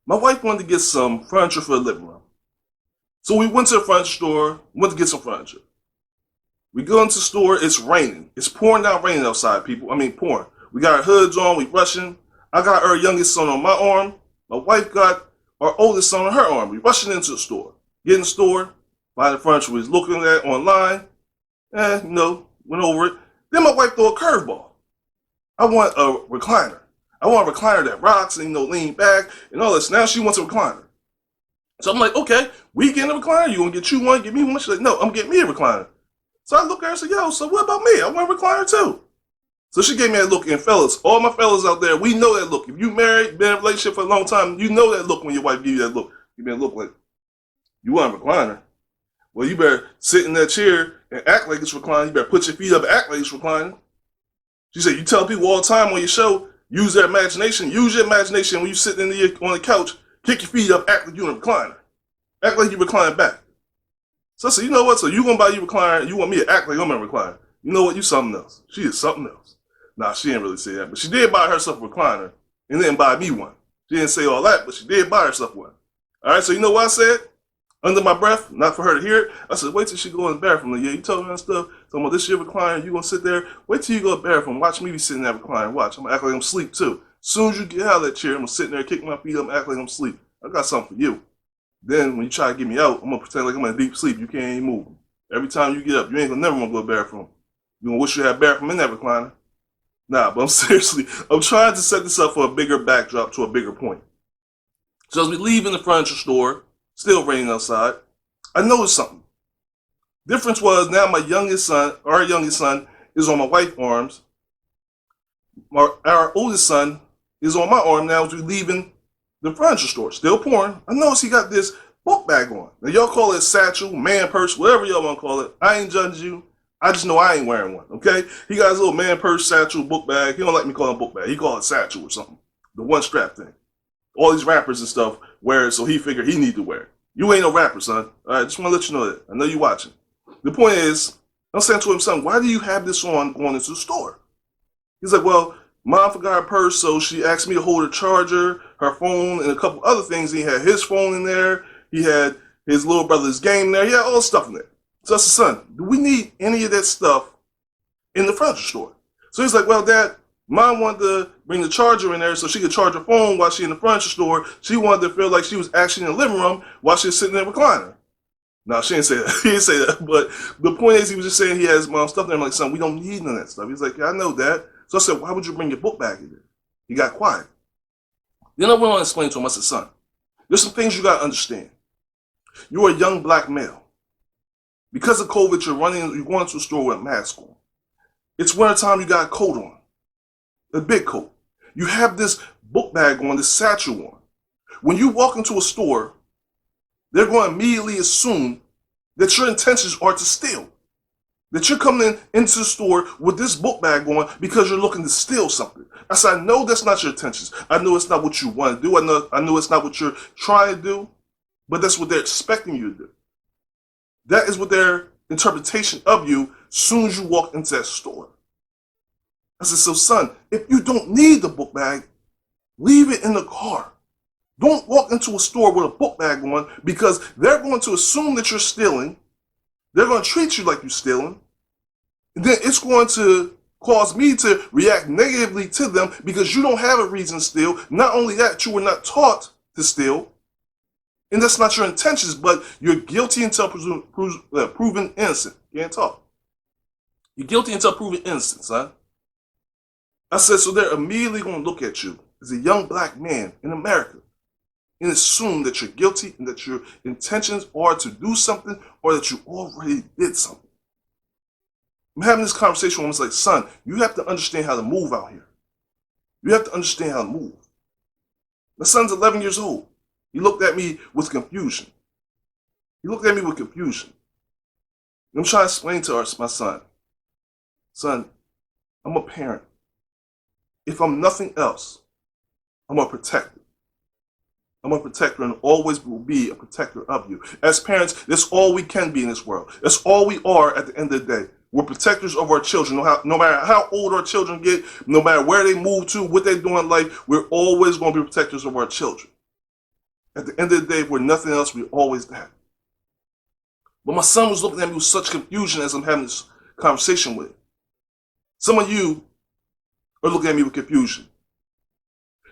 My wife wanted to get some furniture for the living room. So we went to the furniture store, went to get some furniture. We go into the store, it's raining. It's pouring down raining outside, people. I mean, pouring. We got our hoods on, we rushing. I got our youngest son on my arm. My wife got our oldest son on her arm. We rushing into the store. Get in the store, buy the furniture we was looking at online, and, went over it. Then my wife threw a curveball. I want a recliner. I want a recliner that rocks and, lean back and all this. Now she wants a recliner. So I'm like, okay, we getting a recliner? You gonna get you one, get me one? She's like, no, I'm getting me a recliner. So I look at her and say, yo, so what about me? I want a recliner too. So she gave me that look, and fellas, all my fellas out there, we know that look. If you married, been in a relationship for a long time, you know that look when your wife gives you that look. You better look like, you want a recliner? Well, you better sit in that chair and act like it's reclining. You better put your feet up and act like it's reclining. She said, you tell people all the time on your show, use their imagination. Use your imagination when you sit on the couch, kick your feet up, act like you're in a recliner. Act like you recline back. So I said, you know what? So you gonna buy you a recliner, you want me to act like I'm in a recliner. You know what? You something else. She is something else. Nah, she didn't really say that, but she did buy herself a recliner and then buy me one. She didn't say all that, but she did buy herself one. All right, so you know what I said? Under my breath, not for her to hear it, I said, wait till she go in the bathroom. Like, yeah, you told me that stuff. So I'm like, this is your recliner. You gonna sit there? Wait till you go to the bathroom. Watch me be sitting in that recliner. Watch. I'm gonna act like I'm asleep too. As soon as you get out of that chair, I'm gonna sit there, kick my feet up, act like I'm asleep. I got something for you. Then when you try to get me out, I'm gonna pretend like I'm in deep sleep. You can't even move. Every time you get up, you ain't gonna never wanna go to the bathroom. You gonna wish you had a bathroom in that recliner. Nah, but I'm trying to set this up for a bigger backdrop to a bigger point. So as we leave in the furniture store, still raining outside, I noticed something. Difference was now our youngest son, is on my wife's arms. Our oldest son is on my arm now as we leaving the furniture store. Still pouring. I noticed he got this book bag on. Now y'all call it satchel, man purse, whatever y'all want to call it. I ain't judging you. I just know I ain't wearing one, okay? He got his little man purse, satchel, book bag. He don't like me calling it book bag. He call it satchel or something. The one strap thing. All these rappers and stuff wear it, so he figured he need to wear it. You ain't no rapper, son. All right, just want to let you know that. I know you watching. The point is, I'm saying to him, son, why do you have this on going into the store? He's like, well, mom forgot her purse, so she asked me to hold her charger, her phone, and a couple other things. He had his phone in there. He had his little brother's game there. He had all the stuff in there. So I said, son, do we need any of that stuff in the furniture store? So he's like, well, Dad, Mom wanted to bring the charger in there so she could charge her phone while she's in the furniture store. She wanted to feel like she was actually in the living room while she was sitting in the recliner. No, she didn't say that. He didn't say that. But the point is, he was just saying he has mom stuff there. I'm like, son, we don't need none of that stuff. He's like, yeah, I know that. So I said, why would you bring your book bag in there? He got quiet. Then I went on to explain to him, I said, son, there's some things you got to understand. You're a young black male. Because of COVID, you're going to a store with a mask on. It's wintertime, you got a coat on. A big coat. You have this book bag on, this satchel on. When you walk into a store, they're going to immediately assume that your intentions are to steal. That you're coming into the store with this book bag on because you're looking to steal something. I said, I know that's not your intentions. I know it's not what you want to do. I know it's not what you're trying to do, but that's what they're expecting you to do. That is what their interpretation of you as soon as you walk into that store. I said, so son, if you don't need the book bag, leave it in the car. Don't walk into a store with a book bag on because they're going to assume that you're stealing. They're going to treat you like you're stealing. And then it's going to cause me to react negatively to them because you don't have a reason to steal. Not only that, you were not taught to steal. And that's not your intentions, but you're guilty until proven innocent. You can't talk. You're guilty until proven innocent, son. I said, so they're immediately going to look at you as a young black man in America and assume that you're guilty and that your intentions are to do something or that you already did something. I'm having this conversation with him. It's like, son, you have to understand how to move out here. You have to understand how to move. My son's 11 years old. He looked at me with confusion. I'm trying to explain to my son, I'm a parent. If I'm nothing else, I'm a protector. I'm a protector and always will be a protector of you. As parents, that's all we can be in this world. That's all we are at the end of the day. We're protectors of our children. No matter how old our children get, no matter where they move to, what they do in life, we're always going to be protectors of our children. At the end of the day, if we're nothing else, we're always that. But my son was looking at me with such confusion as I'm having this conversation with. Some of you are looking at me with confusion.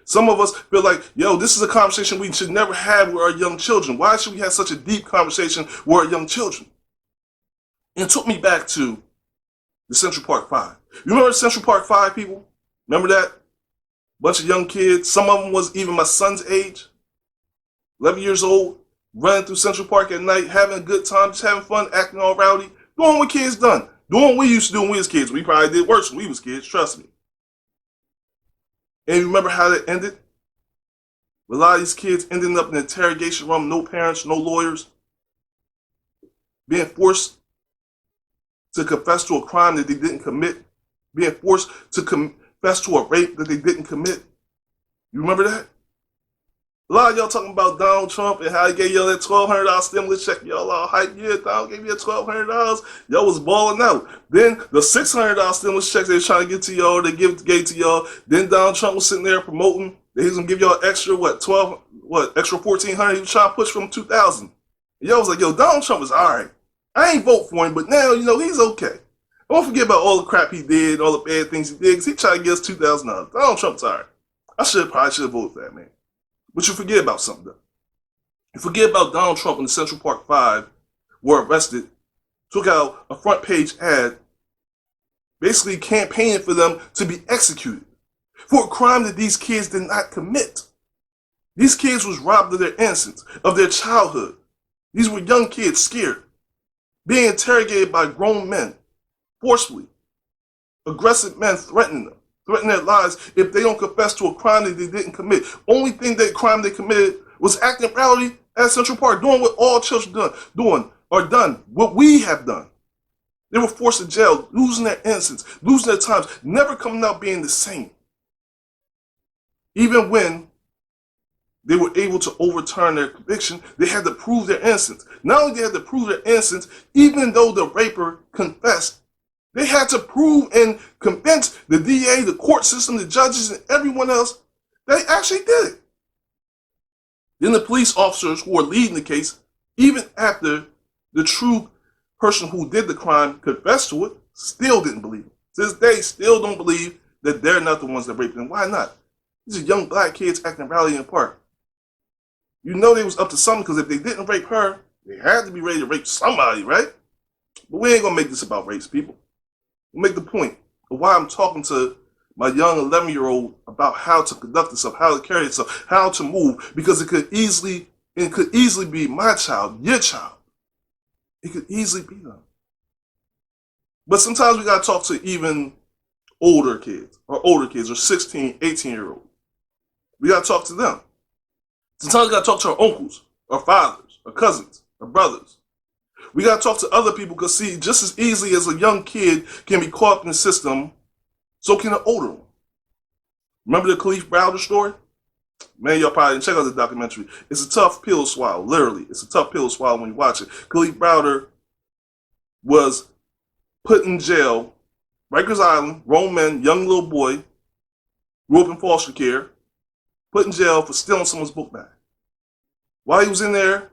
Some of us feel like, yo, this is a conversation we should never have with our young children. Why should we have such a deep conversation with our young children? And it took me back to the Central Park Five. You remember Central Park Five, people? Remember that? Bunch of young kids. Some of them was even my son's age. 11 years old, running through Central Park at night, having a good time, just having fun, acting all rowdy, doing what kids done. Doing what we used to do when we was kids. We probably did worse when we was kids, trust me. And you remember how that ended? A lot of these kids ending up in an interrogation room, no parents, no lawyers, being forced to confess to a crime that they didn't commit, being forced to confess to a rape that they didn't commit. You remember that? A lot of y'all talking about Donald Trump and how he gave y'all that $1,200 stimulus check. Y'all all hype. Yeah, Donald gave you that $1,200. Y'all was balling out. Then the $600 stimulus checks they was trying to get to y'all, they gave to y'all. Then Donald Trump was sitting there promoting that he was gonna give y'all extra extra $1,400. He was trying to push from 2,000. And y'all was like, yo, Donald Trump is all right. I ain't vote for him, but now he's okay. Don't forget about all the crap he did, all the bad things he did, because he tried to get us $2,000. Donald Trump's all right. I probably should have voted for that man. But you forget about something, though. You forget about Donald Trump and the Central Park Five were arrested, took out a front page ad, basically campaigning for them to be executed for a crime that these kids did not commit. These kids was robbed of their innocence, of their childhood. These were young kids scared, being interrogated by grown men, forcefully. Aggressive men threatening them. Threaten their lives if they don't confess to a crime that they didn't commit. Only thing that crime they committed was acting rowdy at Central Park, doing what all children done, what we have done. They were forced to jail, losing their innocence, losing their times, never coming out being the same. Even when they were able to overturn their conviction, they had to prove their innocence. Not only did they have to prove their innocence, even though the raper confessed, they had to prove and convince the DA, the court system, the judges, and everyone else that they actually did it. Then the police officers who were leading the case, even after the true person who did the crime confessed to it, still didn't believe it. To this day, still don't believe that they're not the ones that raped them. Why not? These are young black kids acting rowdy in the park. You know they was up to something, because if they didn't rape her, they had to be ready to rape somebody, right? But we ain't gonna make this about race, people. We'll make the point of why I'm talking to my young 11-year-old about how to conduct itself, how to carry itself, how to move, because it could easily be my child, your child. It could easily be them. But sometimes we gotta talk to even older kids or 16, 18-year-olds. We gotta talk to them. Sometimes we gotta talk to our uncles, our fathers, our cousins, our brothers. We got to talk to other people, because see, just as easily as a young kid can be caught up in the system, so can an older one. Remember the Kalief Browder story? Man, y'all probably didn't check out the documentary. It's a tough pill to swallow, literally. It's a tough pill to swallow when you watch it. Kalief Browder was put in jail, Rikers Island, grown man, young little boy, grew up in foster care, put in jail for stealing someone's book bag. While he was in there,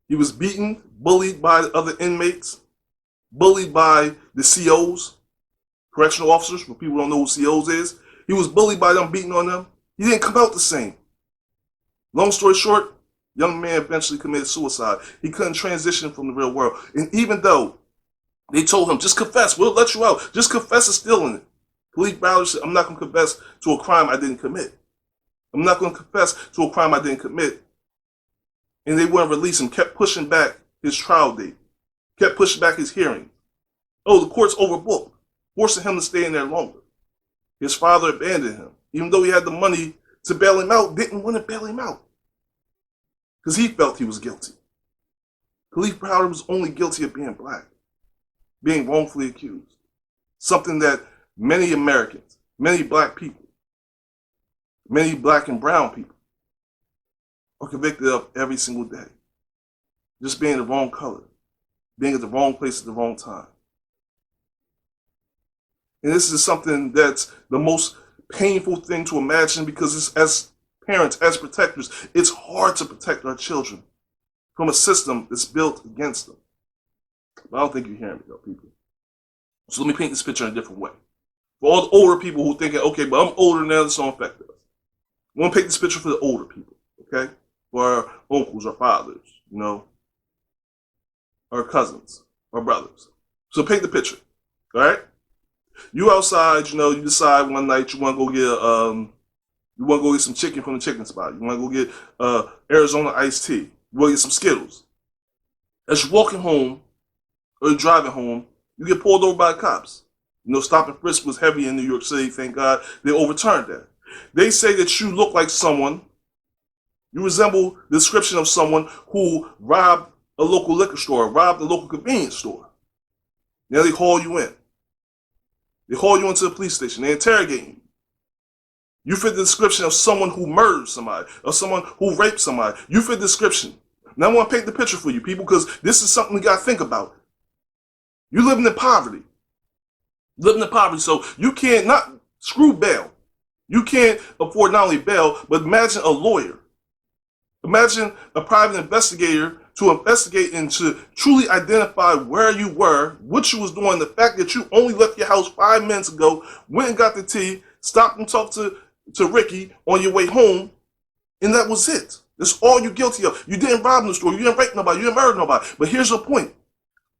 he was beaten, bullied by the other inmates, bullied by the COs, correctional officers, for people who don't know who COs is. He was bullied by them, beating on them. He didn't come out the same. Long story short, young man eventually committed suicide. He couldn't transition from the real world. And even though they told him, just confess, we'll let you out. Just confess to stealing it. Kalief Browder said, I'm not going to confess to a crime I didn't commit. I'm not going to confess to a crime I didn't commit. And they wouldn't release him, kept pushing back his trial date, kept pushing back his hearing. Oh, the court's overbooked, forcing him to stay in there longer. His father abandoned him, even though he had the money to bail him out, didn't want to bail him out, because he felt he was guilty. Kalief Browder was only guilty of being black, being wrongfully accused, something that many Americans, many black people, many black and brown people are convicted of every single day. Just being the wrong color, being at the wrong place at the wrong time. And this is something that's the most painful thing to imagine, because it's as parents, as protectors, it's hard to protect our children from a system that's built against them. But I don't think you're hearing me, though, people. So let me paint this picture in a different way. For all the older people who thinking, okay, but I'm older now, this don't affect us. I want to paint this picture for the older people, okay? For our uncles, our fathers, our cousins, our brothers. So paint the picture, all right? You outside, you decide one night you want to go get some chicken from the chicken spot. You want to go get Arizona iced tea. You want to get some Skittles. As you're walking home or you're driving home, you get pulled over by the cops. Stop and frisk was heavy in New York City. Thank God they overturned that. They say that you look like someone, you resemble the description of someone who robbed a local liquor store, robbed a local convenience store. Now they haul you in. They haul you into the police station. They interrogate you. You fit the description of someone who murdered somebody, or someone who raped somebody. You fit the description. Now I want to paint the picture for you, people, because this is something we got to think about. You're living in poverty. So you can't, not screw bail. You can't afford not only bail, but imagine a lawyer. Imagine a private investigator to investigate and to truly identify where you were, what you was doing, the fact that you only left your house 5 minutes ago, went and got the tea, stopped and talked to Ricky on your way home, and that was it. That's all you're guilty of. You didn't rob the store, you didn't rape nobody, you didn't murder nobody. But here's the point.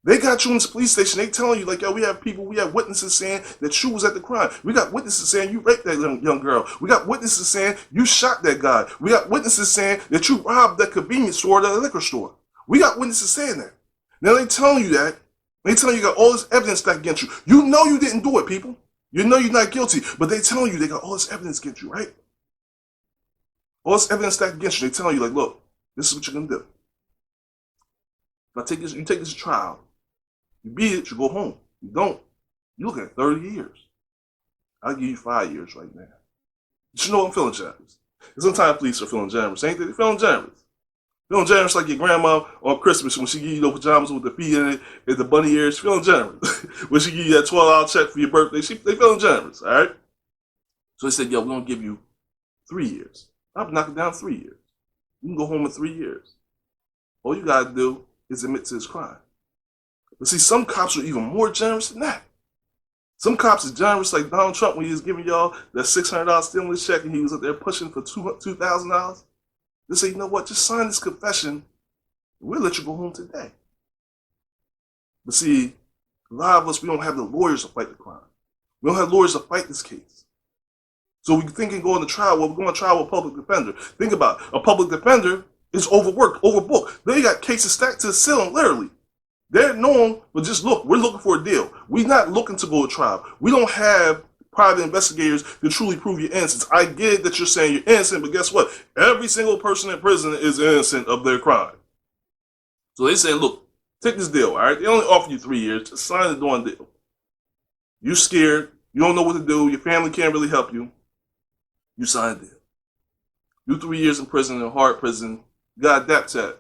They got you in this police station. They telling you, like, yo, we have witnesses saying that you was at the crime. We got witnesses saying you raped that young girl. We got witnesses saying you shot that guy. We got witnesses saying that you robbed that convenience store, that liquor store. We got witnesses saying that. Now they telling you that. They telling you got all this evidence stacked against you. You know you didn't do it, people. You know you're not guilty. But they telling you they got all this evidence against you, right? All this evidence stacked against you. They telling you, like, look, this is what you're going to do. If you take this to trial. You beat it, you go home. You don't, you look at 30 years. I'll give you 5 years right now. But you know what? I'm feeling generous. And sometimes police are feeling generous, ain't they? They're feeling generous. Feeling generous like your grandma on Christmas when she give you those pajamas with the feet in it and the bunny ears. Feeling generous. When she give you that $12 check for your birthday, they feeling generous, all right? So they said, yo, we're going to give you 3 years. I'll knock it down 3 years. You can go home in 3 years. All you got to do is admit to this crime. But see, some cops are even more generous than that. Some cops are generous like Donald Trump when he was giving y'all that $600 stimulus check and he was up there pushing for $2,000. They say, you know what, just sign this confession and we'll let you go home today. But see, a lot of us, we don't have the lawyers to fight the crime. We don't have lawyers to fight this case. So we think and go into trial, well, we're going to trial with a public defender. Think about it. A public defender is overworked, overbooked. They got cases stacked to the ceiling, literally. They're known, but just look, we're looking for a deal. We're not looking to go to trial. We don't have private investigators to truly prove your innocence. I get that you're saying you're innocent, but guess what? Every single person in prison is innocent of their crime. So they say, look, take this deal, all right? They only offer you 3 years. Just sign the darn deal. You're scared. You don't know what to do. Your family can't really help you. You sign a deal. Do 3 years in prison, in a hard prison. You got to adapt to that.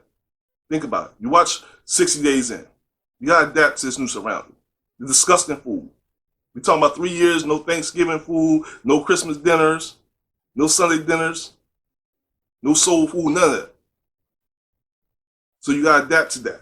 Think about it. You watch 60 Days In. You got to adapt to this new surrounding. The disgusting food. We're talking about 3 years, no Thanksgiving food, no Christmas dinners, no Sunday dinners, no soul food, none of that. So you got to adapt to that.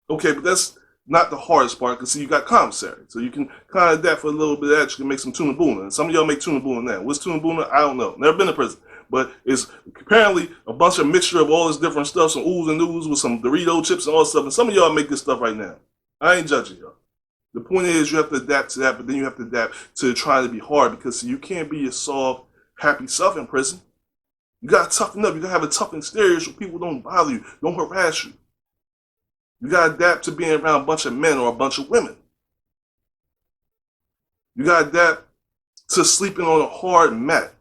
Okay, but that's not the hardest part, because see, you got commissary. So you can kind of adapt for a little bit of that. You can make some tuna boona. And some of y'all make tuna boona now. What's tuna boona? I don't know. Never been to prison. But it's apparently a bunch of mixture of all this different stuff, some oohs and noodles with some Dorito chips and all this stuff. And some of y'all make this stuff right now. I ain't judging y'all. The point is you have to adapt to that, but then you have to adapt to trying to be hard, because see, you can't be your soft, happy self in prison. You got to toughen up. You got to have a tough exterior so people don't bother you, don't harass you. You got to adapt to being around a bunch of men or a bunch of women. You got to adapt to sleeping on a hard mat.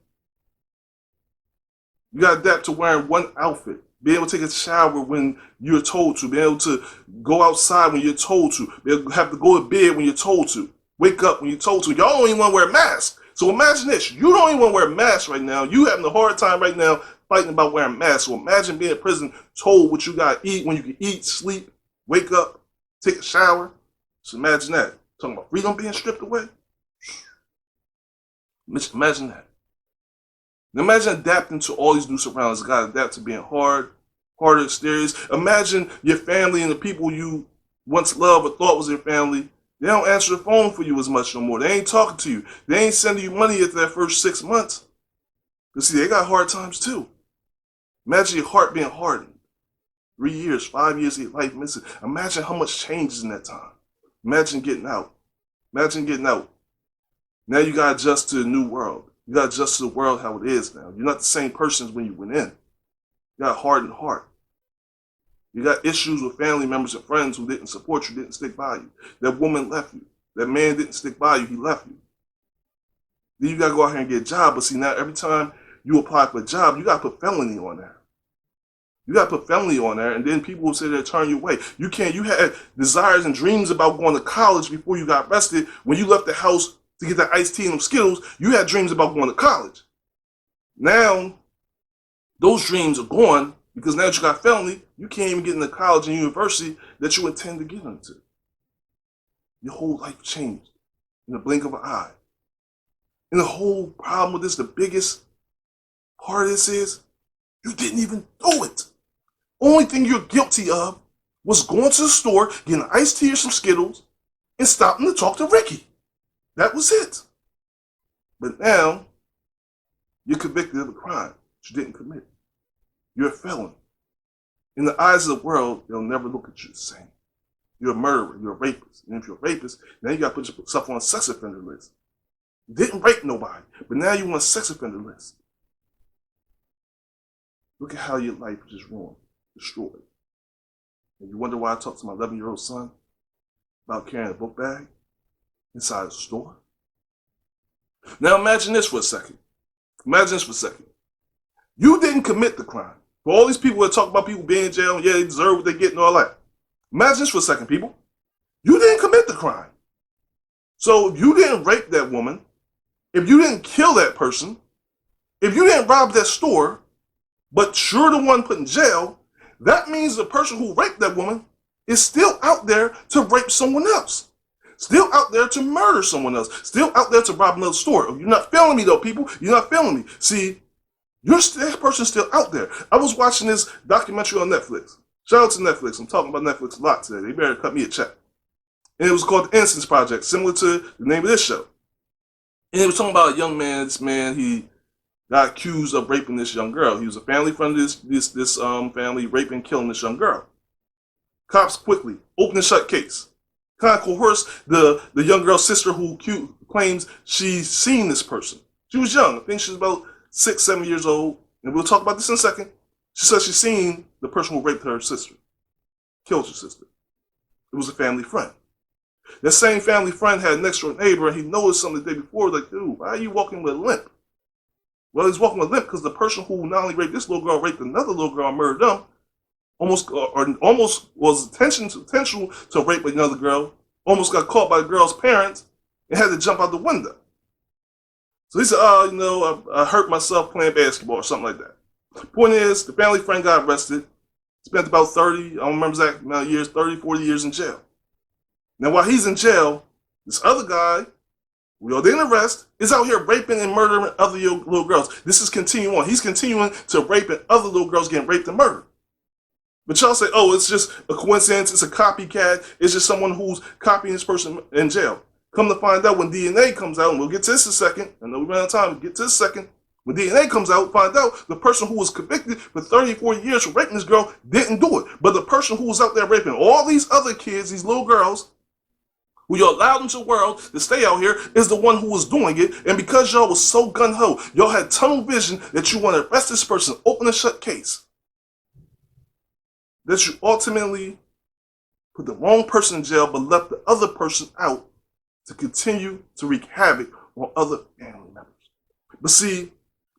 You got to adapt to wearing one outfit. Be able to take a shower when you're told to. Be able to go outside when you're told to. Be able to have to go to bed when you're told to. Wake up when you're told to. Y'all don't even want to wear masks. So imagine this. You don't even want to wear masks right now. You having a hard time right now fighting about wearing masks. So imagine being in prison told what you got to eat, when you can eat, sleep, wake up, take a shower. So imagine that. Talking about freedom being stripped away. Imagine that. Now imagine adapting to all these new surroundings. You gotta adapt to being harder exteriors. Imagine your family and the people you once loved or thought was your family. They don't answer the phone for you as much no more. They ain't talking to you. They ain't sending you money after that first 6 months. Because see, they got hard times too. Imagine your heart being hardened. 3 years, 5 years of your life missing. Imagine how much changes in that time. Imagine getting out. Imagine getting out. Now you got to adjust to the new world. You got to adjust to the world how it is now. You're not the same person as when you went in. You got a hardened heart. You got issues with family members and friends who didn't support you, didn't stick by you. That woman left you. That man didn't stick by you, he left you. Then you got to go out here and get a job. But see, now every time you apply for a job, you got to put felony on there. You got to put felony on there, and then people will say they'll turn you away. You had desires and dreams about going to college before you got arrested. When you left the house to get that iced tea and them Skittles, you had dreams about going to college. Now, those dreams are gone because now that you got felony, you can't even get into college and university that you intend to get into. Your whole life changed in the blink of an eye. And the whole problem with this, the biggest part of this is, you didn't even do it. Only thing you're guilty of was going to the store, getting an iced tea or some Skittles, and stopping to talk to Ricky. That was it. But now, you're convicted of a crime that you didn't commit. You're a felon. In the eyes of the world, they'll never look at you the same. You're a murderer. You're a rapist. And if you're a rapist, now you got to put yourself on a sex offender list. You didn't rape nobody, but now you're on a sex offender list. Look at how your life is just ruined, destroyed. And you wonder why I talk to my 11-year-old son about carrying a book bag inside a store? Now imagine this for a second. Imagine this for a second. You didn't commit the crime. For all these people that talk about people being in jail, and yeah, they deserve what they get and all that. Imagine this for a second, people. You didn't commit the crime. So if you didn't rape that woman, if you didn't kill that person, if you didn't rob that store, but you're the one put in jail, that means the person who raped that woman is still out there to rape someone else. Still out there to murder someone else. Still out there to rob another store. You're not feeling me though, people. You're not feeling me. See, that person's still out there. I was watching this documentary on Netflix. Shout out to Netflix. I'm talking about Netflix a lot today. They better cut me a check. And it was called The Innocence Project, similar to the name of this show. And it was talking about a young man. This man, he got accused of raping this young girl. He was a family friend of this family, raping and killing this young girl. Cops quickly open and shut case. Kind of coerce the young girl's sister who claims she's seen this person. She was young. I think she was about 6, 7 years old. And we'll talk about this in a second. She said she's seen the person who raped her sister. Killed her sister. It was a family friend. That same family friend had a next door neighbor, and he noticed something the day before, like, dude, why are you walking with a limp? Well, he's walking with a limp because the person who not only raped this little girl, raped another little girl and murdered them, almost was intentional to rape another girl, almost got caught by the girl's parents, and had to jump out the window. So he said, I hurt myself playing basketball or something like that. The point is, the family friend got arrested, spent about 30, I don't remember exact amount of years, 30, 40 years in jail. Now, while he's in jail, this other guy, we all didn't arrest, is out here raping and murdering other little girls. This is continuing on. He's continuing to rape and other little girls getting raped and murdered. But y'all say, oh, it's just a coincidence, it's a copycat, it's just someone who's copying this person in jail. Come to find out when DNA comes out, and we'll get to this in a second. I know we ran out of time, we'll get to this in a second. When DNA comes out, find out the person who was convicted for 30, 40 years for raping this girl didn't do it. But the person who was out there raping all these other kids, these little girls, who you allowed into the world to stay out here, is the one who was doing it. And because y'all was so gung-ho, y'all had tunnel vision that you want to arrest this person, open and shut case, that you ultimately put the wrong person in jail but left the other person out to continue to wreak havoc on other family members. But see,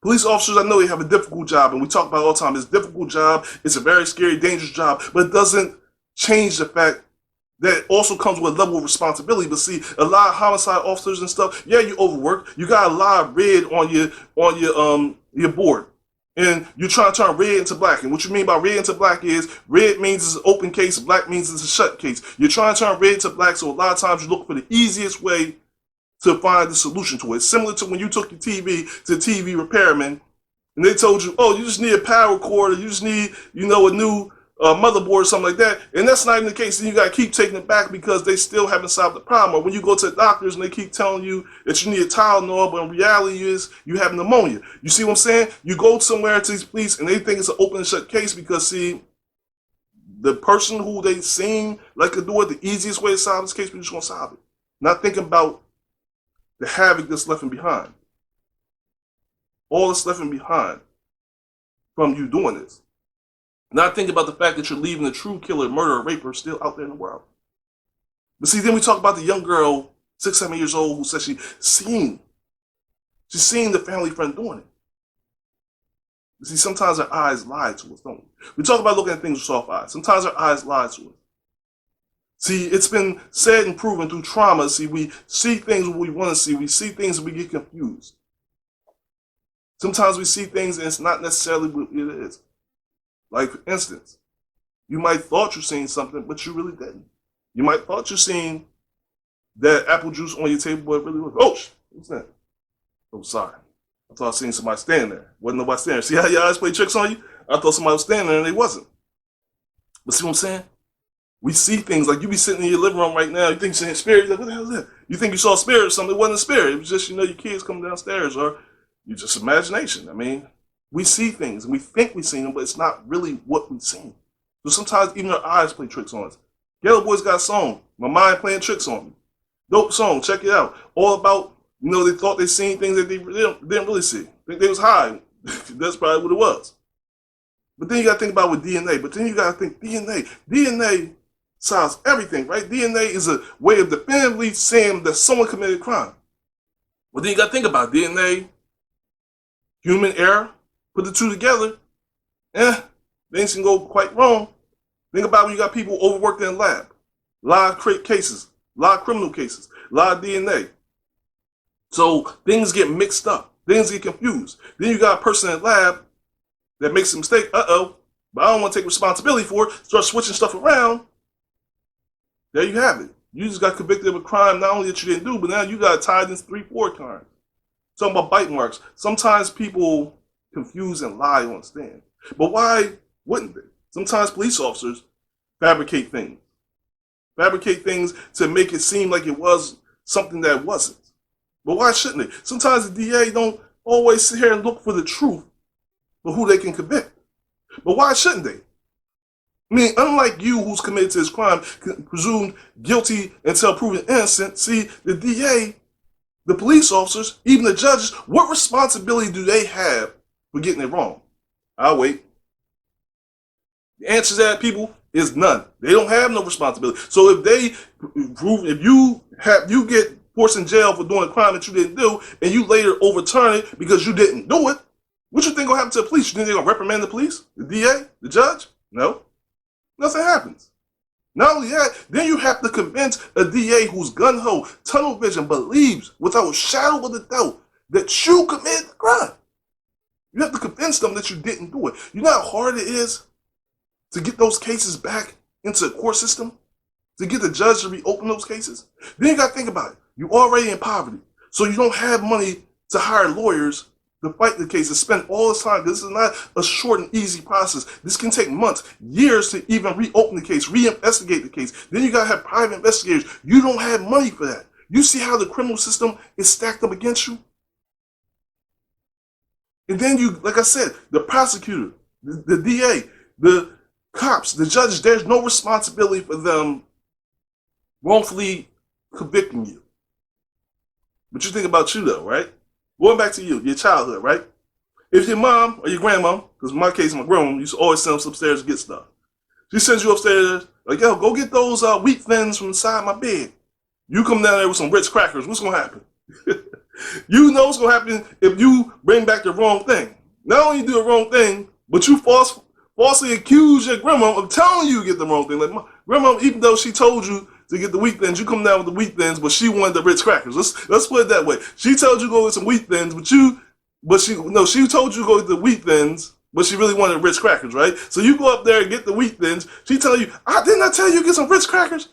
police officers, I know they have a difficult job, and we talk about it all the time. It's a difficult job. It's a very scary, dangerous job, but it doesn't change the fact that it also comes with a level of responsibility. But see, a lot of homicide officers and stuff, yeah, you overwork. You got a lot of red on your board. And you're trying to turn red into black. And what you mean by red into black is, red means it's an open case, black means it's a shut case. You're trying to turn red into black, so a lot of times you look for the easiest way to find the solution to it. It's similar to when you took your TV to the TV repairman and they told you, oh, you just need a power cord, or you just need, you know, a new motherboard or something like that, and that's not even the case, then you got to keep taking it back because they still haven't solved the problem. Or when you go to the doctors and they keep telling you that you need a Tylenol, but in reality is you have pneumonia. You see what I'm saying? You go somewhere to these police and they think it's an open and shut case because, see, the person who they seem like could do it, the easiest way to solve this case, we're just going to solve it. Not thinking about the havoc that's left behind. All that's left behind from you doing this. Not thinking about the fact that you're leaving the true killer, murderer, raper still out there in the world. But see, then we talk about the young girl, 6, 7 years old, who says she's seen the family friend doing it. You see, sometimes our eyes lie to us, don't we? We talk about looking at things with soft eyes. Sometimes our eyes lie to us. See, it's been said and proven through trauma. See, we see things we want to see. We see things and we get confused. Sometimes we see things and it's not necessarily what it is. Like, for instance, you might thought you seen something, but you really didn't. You might thought you seen that apple juice on your table, but it really was. Oh, what's that? Oh, sorry. I thought I seen somebody standing there. Wasn't nobody standing there. See how your eyes play tricks on you? I thought somebody was standing there and they wasn't. But see what I'm saying? We see things like you be sitting in your living room right now. You think you're seeing a spirit. You're like, what the hell is that? You think you saw a spirit or something. It wasn't a spirit. It was just, you know, your kids coming downstairs or you just imagination. I mean, we see things and we think we seen them, but it's not really what we seen. So sometimes even our eyes play tricks on us. Yellow Boys got a song, My Mind Playing Tricks on Me. Dope song, check it out. All about, you know, they thought they seen things that they didn't really see. Think they was high. That's probably what it was. But then you got to think about with DNA. But then you got to think DNA. DNA solves everything, right? DNA is a way of definitively saying that someone committed a crime. But then you got to think about DNA, human error, put the two together, things can go quite wrong. Think about when you got people overworked in the lab. A lot of cases, a lot of criminal cases, a lot of DNA. So things get mixed up. Things get confused. Then you got a person in the lab that makes a mistake. But I don't want to take responsibility for it. Start switching stuff around. There you have it. You just got convicted of a crime not only that you didn't do, but now you got tied in 3-4 crimes. Talking about bite marks. Sometimes people confuse and lie on stand. But why wouldn't they? Sometimes police officers fabricate things. Fabricate things to make it seem like it was something that it wasn't. But why shouldn't they? Sometimes the DA don't always sit here and look for the truth for who they can convict. But why shouldn't they? I mean, unlike you who's committed to this crime, presumed guilty until proven innocent, see, the DA, the police officers, even the judges, what responsibility do they have for getting it wrong? I'll wait. The answer to that, people, is none. They don't have no responsibility. So if they prove, if you get forced in jail for doing a crime that you didn't do, and you later overturn it because you didn't do it, what you think gonna happen to the police? You think they're gonna reprimand the police, the DA, the judge? No, nothing happens. Not only that, then you have to convince a DA who's gun-ho, tunnel vision, believes without a shadow of a doubt that you committed the crime. You have to convince them that you didn't do it. You know how hard it is to get those cases back into the court system? To get the judge to reopen those cases? Then you got to think about it. You're already in poverty. So you don't have money to hire lawyers to fight the case, to spend all this time. This is not a short and easy process. This can take months, years to even reopen the case, reinvestigate the case. Then you got to have private investigators. You don't have money for that. You see how the criminal system is stacked up against you? And then you, like I said, the prosecutor, the DA, the cops, the judges, there's no responsibility for them wrongfully convicting you. But you think about you though, right? Going back to you, your childhood, right? If your mom or your grandma, because in my case, my grandma used to always send us upstairs to get stuff. She sends you upstairs, like, yo, go get those wheat thins from inside my bed. You come down there with some Ritz crackers, what's gonna happen? You know what's gonna happen if you bring back the wrong thing. Not only you do the wrong thing, but you falsely accuse your grandma of telling you to get the wrong thing. Like, my grandma, even though she told you to get the wheat thins, you come down with the wheat thins, but she wanted the Ritz crackers. Let's put it that way. She told you to go get some wheat thins, she told you to go get the wheat thins, but she really wanted Ritz crackers, right? So you go up there and get the wheat thins. She tell you, didn't I tell you to get some Ritz crackers?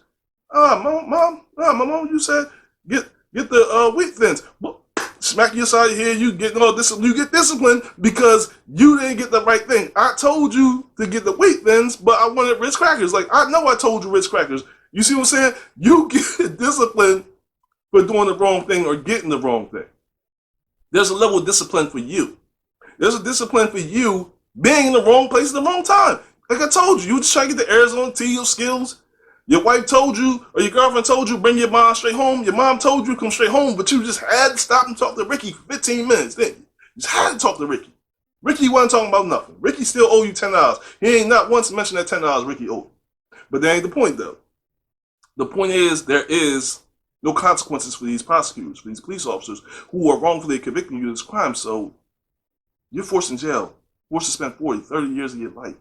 My mom, you said get the wheat thins. Well, smack you aside here, you get disciplined because you didn't get the right thing. I told you to get the weight thins, but I wanted Ritz crackers. Like, I know I told you Ritz crackers. You see what I'm saying? You get disciplined for doing the wrong thing or getting the wrong thing. There's a level of discipline for you. There's a discipline for you being in the wrong place at the wrong time. Like I told you, you just try to get the Arizona tea skills. Your wife told you, or your girlfriend told you, bring your mom straight home. Your mom told you, come straight home, but you just had to stop and talk to Ricky for 15 minutes, didn't you? You just had to talk to Ricky. Ricky wasn't talking about nothing. Ricky still owe you $10. He ain't not once mentioned that $10 Ricky owed. But that ain't the point, though. The point is, there is no consequences for these prosecutors, for these police officers who are wrongfully convicting you of this crime. So you're forced in jail, forced to spend 40, 30 years of your life.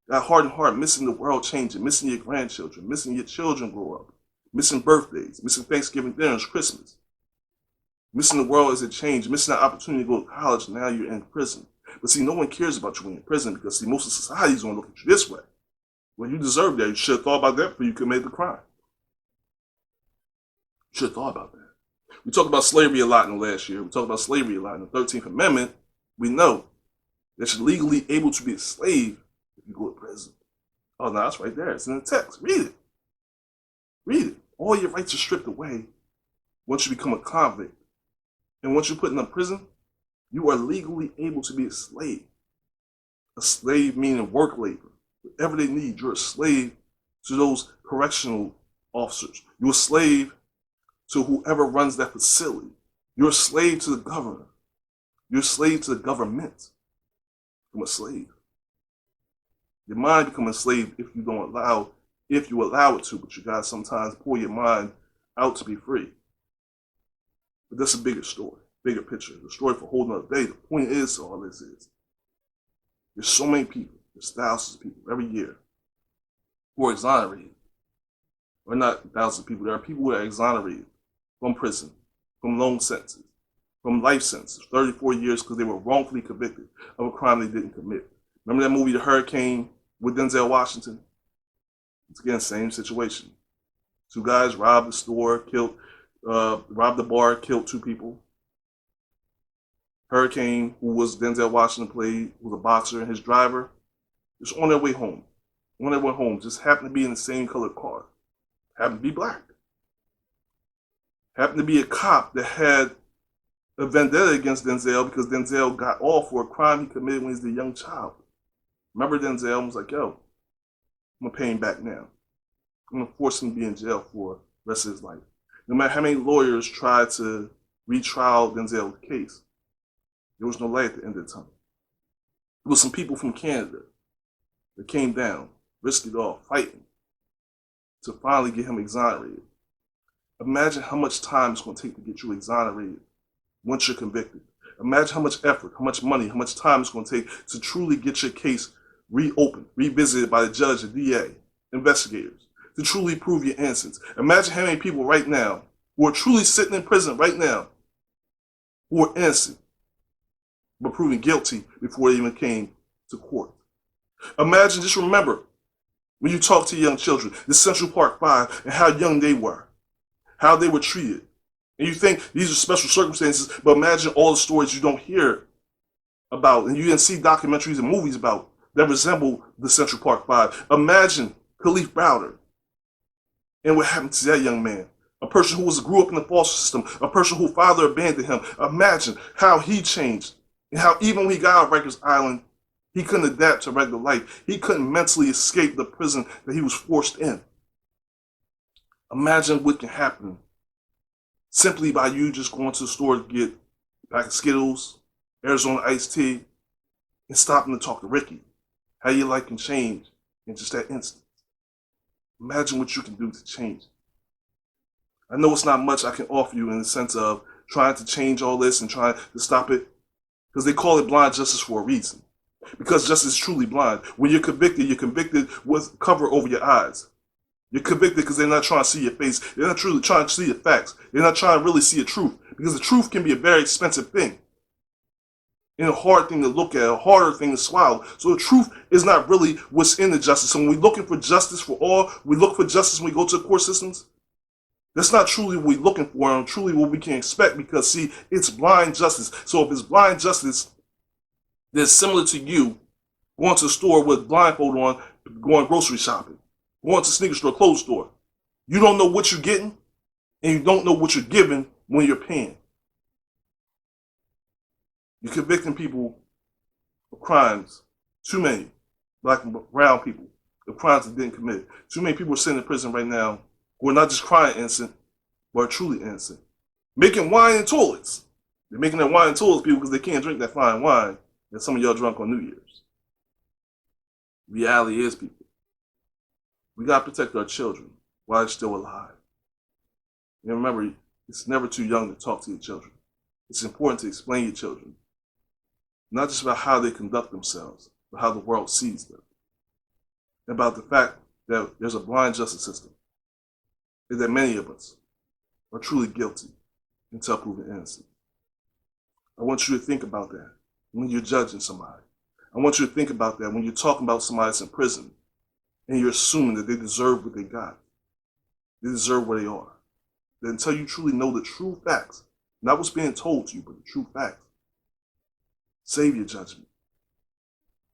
Got heart and heart, missing the world changing, missing your grandchildren, missing your children grow up, missing birthdays, missing Thanksgiving dinners, Christmas, missing the world as it changed, missing that opportunity to go to college, and now you're in prison. But see, no one cares about you when you're in prison because, see, most of society is going to look at you this way. Well, you deserve that. You should have thought about that before you committed the crime. You should have thought about that. We talked about slavery a lot in the last year. We talked about slavery a lot in the 13th Amendment. We know that you're legally able to be a slave if you go to prison. Oh, no, it's right there. It's in the text. Read it. Read it. All your rights are stripped away once you become a convict. And once you're put in a prison, you are legally able to be a slave. A slave meaning work labor. Whatever they need, you're a slave to those correctional officers. You're a slave to whoever runs that facility. You're a slave to the governor. You're a slave to the government. Become a slave. Your mind become a slave if you allow it to, but you gotta sometimes pull your mind out to be free. But that's a bigger story, bigger picture. The story for a whole nother day. The point is, all this is, there's so many people, there's thousands of people every year who are exonerated. Or not thousands of people, there are people who are exonerated from prison, from long sentences, from life sentences, 34 years because they were wrongfully convicted of a crime they didn't commit. Remember that movie, The Hurricane, with Denzel Washington? It's again, same situation. Two guys robbed the store, robbed the bar, killed two people. Hurricane, who was Denzel Washington played, was a boxer, and his driver was on their way home. On their way home, just happened to be in the same colored car. Happened to be black. Happened to be a cop that had a vendetta against Denzel because Denzel got off for a crime he committed when he was a young child. Remember, Denzel was like, yo, I'm going to pay him back now. I'm going to force him to be in jail for the rest of his life. No matter how many lawyers tried to retrial Denzel's case, there was no light at the end of the tunnel. There was some people from Canada that came down, risked it all, fighting to finally get him exonerated. Imagine how much time it's going to take to get you exonerated once you're convicted. Imagine how much effort, how much money, how much time it's going to take to truly get your case reopened, revisited by the judge, the DA, investigators, to truly prove your innocence. Imagine how many people right now who are truly sitting in prison right now who are innocent but proven guilty before they even came to court. Imagine, just remember, when you talk to young children, the Central Park Five, and how young they were, how they were treated. And you think these are special circumstances, but imagine all the stories you don't hear about, and you didn't see documentaries and movies about that resemble the Central Park Five. Imagine Kalief Browder and what happened to that young man. A person who grew up in the foster system, a person whose father abandoned him. Imagine how he changed and how even when he got out of Rikers Island, he couldn't adapt to regular life. He couldn't mentally escape the prison that he was forced in. Imagine what can happen simply by you just going to the store to get a pack of Skittles, Arizona iced tea, and stopping to talk to Ricky. How your life can change in just that instant. Imagine what you can do to change. I know it's not much I can offer you in the sense of trying to change all this and trying to stop it, because they call it blind justice for a reason. Because justice is truly blind. When you're convicted with cover over your eyes. You're convicted because they're not trying to see your face. They're not truly trying to see the facts. They're not trying to really see the truth. Because the truth can be a very expensive thing. And a hard thing to look at, a harder thing to swallow. So the truth is not really what's in the justice. So when we're looking for justice for all, we look for justice when we go to the court systems, That's not truly what we're looking for and truly what we can expect because, see, it's blind justice. So if it's blind justice that's similar to you going to the store with blindfold on, going grocery shopping, going to sneaker store, clothes store, you don't know what you're getting and you don't know what you're giving when you're paying. You're convicting people of crimes, too many, black and brown people, of crimes that didn't commit. Too many people are sitting in prison right now who are not just crying innocent, but are truly innocent. Making wine in toilets. They're making that wine in toilets, people, because they can't drink that fine wine that some of y'all drunk on New Year's. Reality is, people, we got to protect our children while they're still alive. And remember, it's never too young to talk to your children. It's important to explain to your children, not just about how they conduct themselves, but how the world sees them. And about the fact that there's a blind justice system, and that many of us are truly guilty until proven innocent. I want you to think about that when you're judging somebody. I want you to think about that when you're talking about somebody that's in prison and you're assuming that they deserve what they got. They deserve where they are. That until you truly know the true facts, not what's being told to you, but the true facts, save your judgment.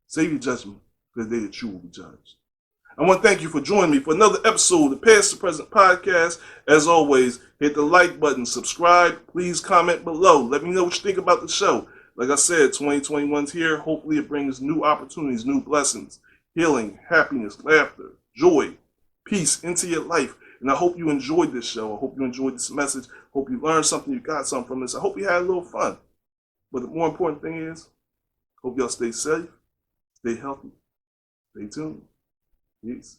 Save your judgment for the day that you will be judged. I want to thank you for joining me for another episode of the Past to Present podcast. As always, hit the like button, subscribe, please comment below. Let me know what you think about the show. Like I said, 2021's here. Hopefully it brings new opportunities, new blessings, healing, happiness, laughter, joy, peace into your life. And I hope you enjoyed this show. I hope you enjoyed this message. Hope you learned something, you got something from this. I hope you had a little fun. But the more important thing is, hope y'all stay safe, stay healthy, stay tuned. Peace.